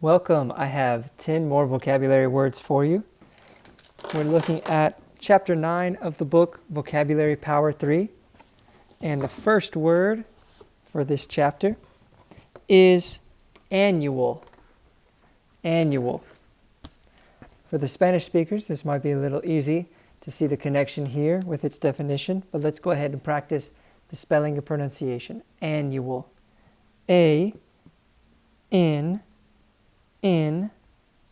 Welcome. I have 10 more vocabulary words for you. We're looking at chapter 9 of the book, Vocabulary Power 3. And the first word for this chapter is annual. Annual. For the Spanish speakers, this might be a little easy to see the connection here with its definition, but let's go ahead and practice the spelling and pronunciation. Annual. A, N,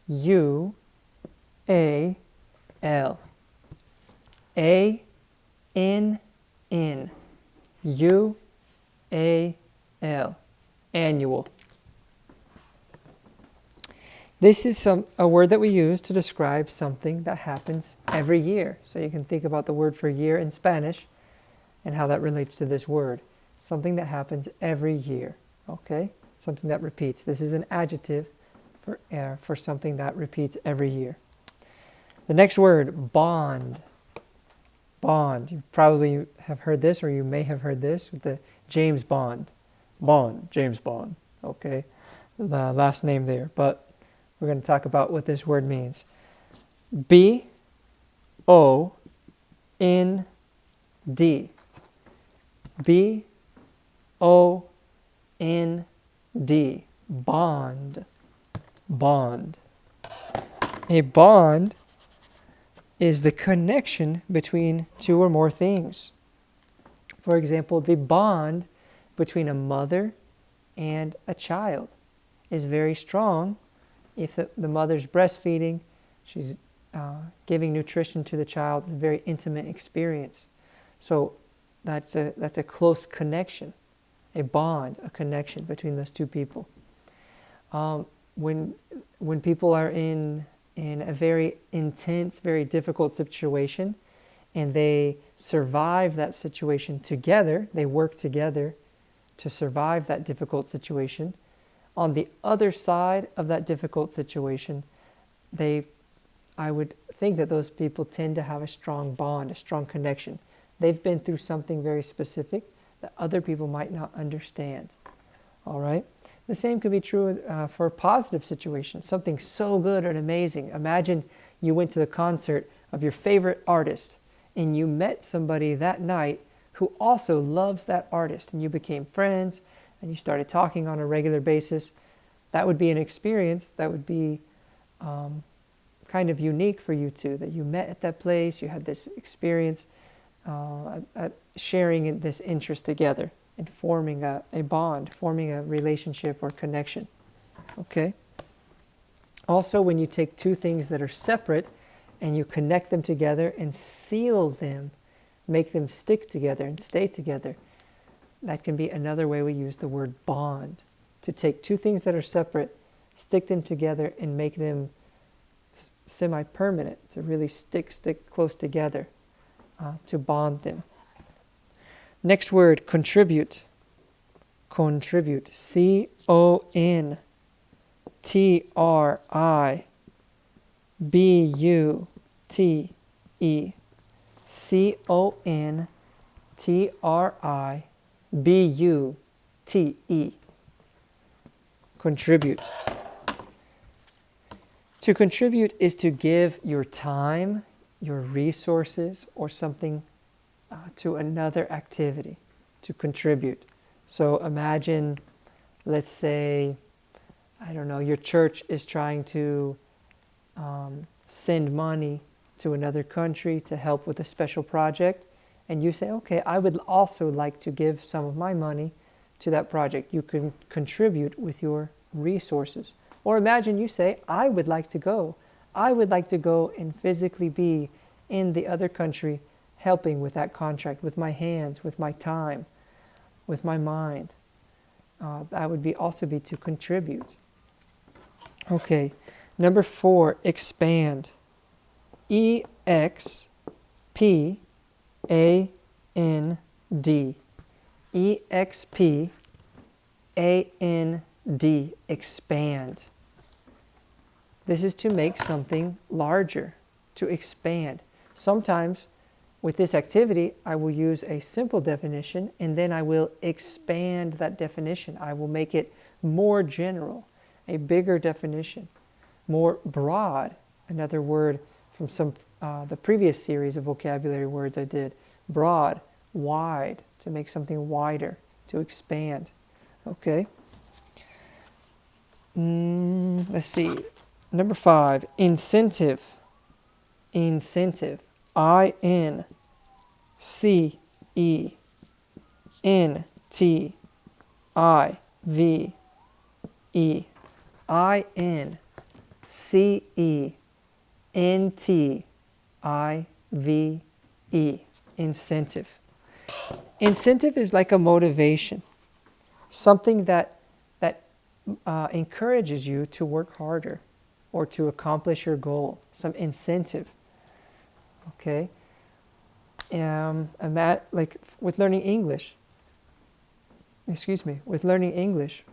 U, A, L. A, N, U, A, L. Annual. This is a word that we use to describe something that happens every year. So you can think about the word for year in Spanish and how that relates to this word. Something that happens every year. Okay? Something that repeats. This is an adjective for something that repeats every year. The next word, bond. Bond. You probably have heard this, or you may have heard this with the James Bond. Bond, James Bond. Okay? The last name there. But we're going to talk about what this word means. B-O-N-D. B-O-N-D. Bond. Bond. A bond is the connection between two or more things. For example, the bond between a mother and a child is very strong. If the mother's breastfeeding, she's giving nutrition to the child, it's a very intimate experience. So that's a close connection, a bond, a connection between those two people. When people are in a very intense, very difficult situation, and they survive that situation together, they work together to survive that difficult situation. On the other side of that difficult situation, I would think that those people tend to have a strong bond, a strong connection. They've been through something very specific that other people might not understand. All right? The same could be true for a positive situation, something so good and amazing. Imagine you went to the concert of your favorite artist and you met somebody that night who also loves that artist, and you became friends and you started talking on a regular basis. That would be an experience that would be kind of unique for you two, that you met at that place, you had this experience, sharing this interest together and forming a bond, forming a relationship or connection. Okay? Also, when you take two things that are separate and you connect them together and seal them, make them stick together and stay together, that can be another way we use the word bond. To take two things that are separate, stick them together and make them semi-permanent, to really stick close together, to bond them. Next word, contribute. Contribute. C-O-N-T-R-I-B-U-T-E. C-O-N-T-R-I-B-U-T-E. Contribute. To contribute is to give your time, your resources, or something to another activity. To contribute. So imagine, let's say, I don't know, your church is trying to send money to another country to help with a special project, and you say, okay, I would also like to give some of my money to that project. You can contribute with your resources. Or imagine you say, I would like to go. I would like to go and physically be in the other country helping with that contract, with my hands, with my time, with my mind. That would also be to contribute. Okay, number 4, expand. E-X-P-A-N-D. E-X-P-A-N-D. Expand. This is to make something larger, to expand. Sometimes with this activity, I will use a simple definition and then I will expand that definition. I will make it more general a bigger definition, more broad. Another word from the previous series of vocabulary words I did. Broad, wide, to make something wider, to expand. Okay. Let's see. Number 5, incentive. Incentive. I-N-C-E-N-T-I-V-E. I-N-C-E-N-T-I-V-E. Incentive. Incentive is like a motivation, something that encourages you to work harder or to accomplish your goal. Some incentive. Okay. And that, like with learning English. With learning English,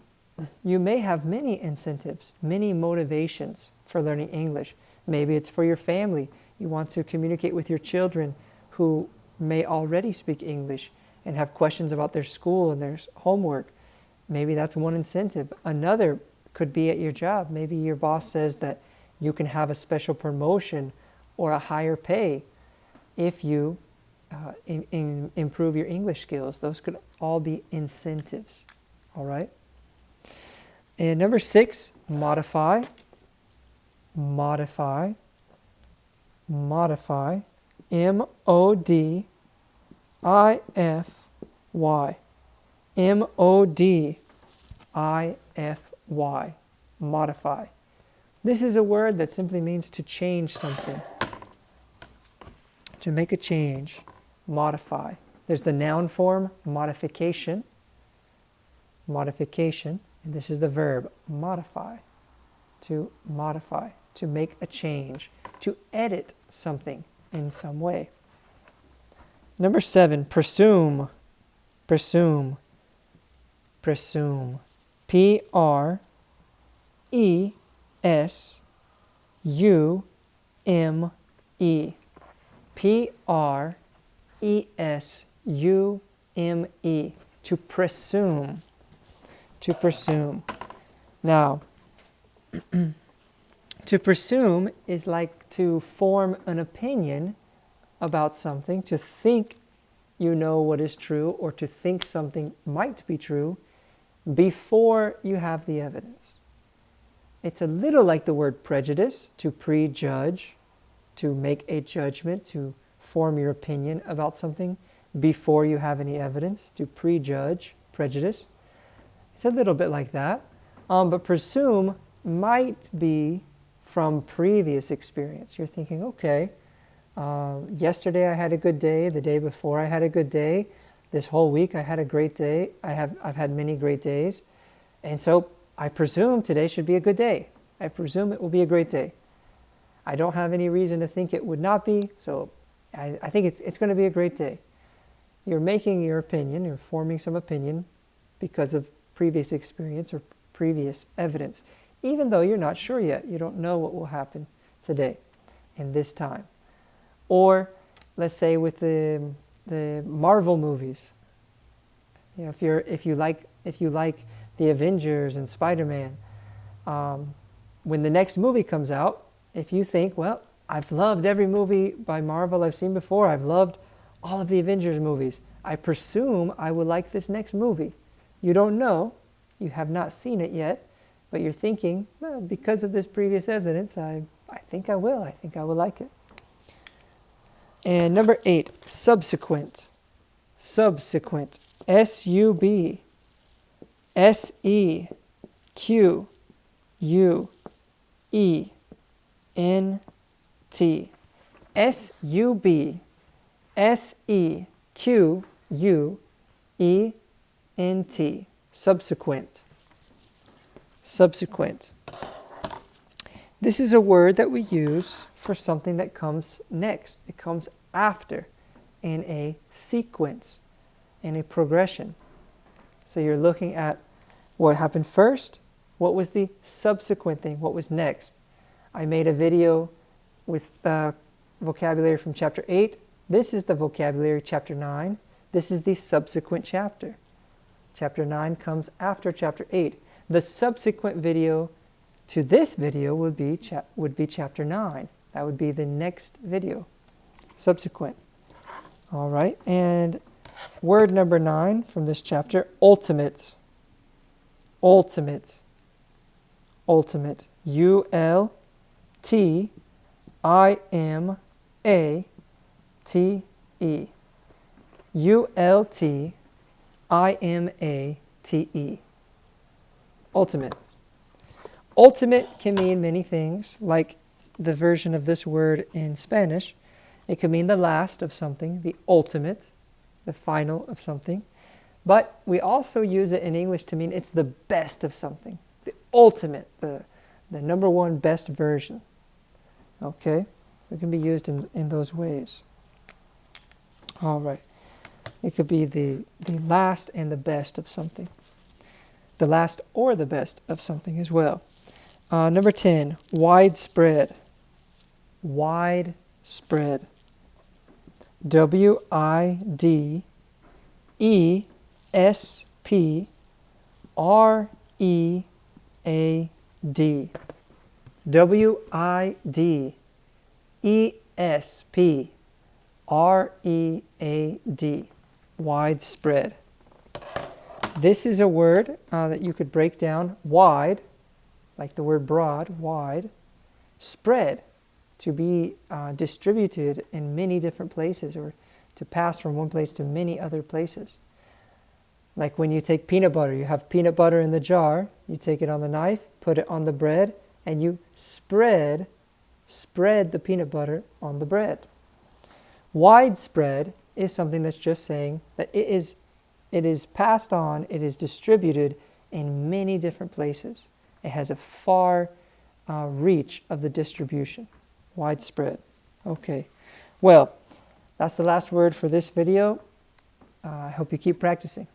you may have many incentives, many motivations for learning English. Maybe it's for your family. You want to communicate with your children who may already speak English and have questions about their school and their homework. Maybe that's one incentive. Another could be at your job. Maybe your boss says that you can have a special promotion or a higher pay if you improve your English skills. Those could all be incentives. All right? And number 6, modify. Modify. Modify. M-O-D-I-F-Y. M-O-D-I-F-Y. Modify. This is a word that simply means to change something. To make a change. Modify. There's the noun form, modification. Modification. And this is the verb, modify. To modify. To make a change. To edit something in some way. Number 7, presume. Presume. Presume. P-R-E-S-U-M-E. P-R-E-S-U-M-E. To presume. To presume. Now, to presume is like to form an opinion about something, to think you know what is true, or to think something might be true before you have the evidence. It's a little like the word prejudice, to prejudge, to make a judgment, to form your opinion about something before you have any evidence, to prejudge, prejudice. It's a little bit like that. But presume might be from previous experience. You're thinking, okay, yesterday I had a good day, the day before I had a good day, this whole week I had a great day, I've had many great days, and so I presume today should be a good day. I presume it will be a great day. I don't have any reason to think it would not be, so I think it's going to be a great day. You're making your opinion, you're forming some opinion because of previous experience or previous evidence, even though you're not sure yet. You don't know what will happen today in this time. Or let's say with the Marvel movies. You know, if you like the Avengers and Spider-Man, when the next movie comes out, if you think, well, I've loved every movie by Marvel I've seen before, I've loved all of the Avengers movies, I presume I will like this next movie. You don't know, you have not seen it yet, but you're thinking, well, because of this previous evidence, I think I will like it. And number 8, subsequent. Subsequent. S-U-B-S-E-Q-U-E-N-T. S-U-B-S-E-Q-U-E-N-T. Subsequent. Subsequent. This is a word that we use for something that comes next. It comes after, in a sequence, in a progression. So you're looking at what happened first, what was the subsequent thing, what was next. I made a video with vocabulary from chapter 8. This is the vocabulary chapter 9. This is the subsequent chapter. Chapter 9 comes after chapter 8. The subsequent video to this video would be chapter 9. That would be the next video, subsequent. All right, and word number 9 from this chapter, ultimate. Ultimate. Ultimate. U-L-T-I-M-A-T-E. U-L-T-I-M-A-T-E. Ultimate. Ultimate can mean many things, like the version of this word in Spanish. It could mean the last of something, the ultimate, the final of something. But we also use it in English to mean it's the best of something, the ultimate, the number one best version. Okay? It can be used in those ways. All right. It could be the last and the best of something. The last or the best of something as well. Number 10, widespread. Widespread. W-I-D-E-S-P-R-E-A-D. W-I-D-E-S-P-R-E-A-D. Widespread. This is a word that you could break down. Wide, like the word broad, wide. Spread, to be distributed in many different places, or to pass from one place to many other places. Like when you take peanut butter, you have peanut butter in the jar, you take it on the knife, put it on the bread, and you spread the peanut butter on the bread. Widespread is something that's just saying that it is passed on, it is distributed in many different places. It has a far reach of the distribution. Widespread. Okay. Well, that's the last word for this video. I hope you keep practicing.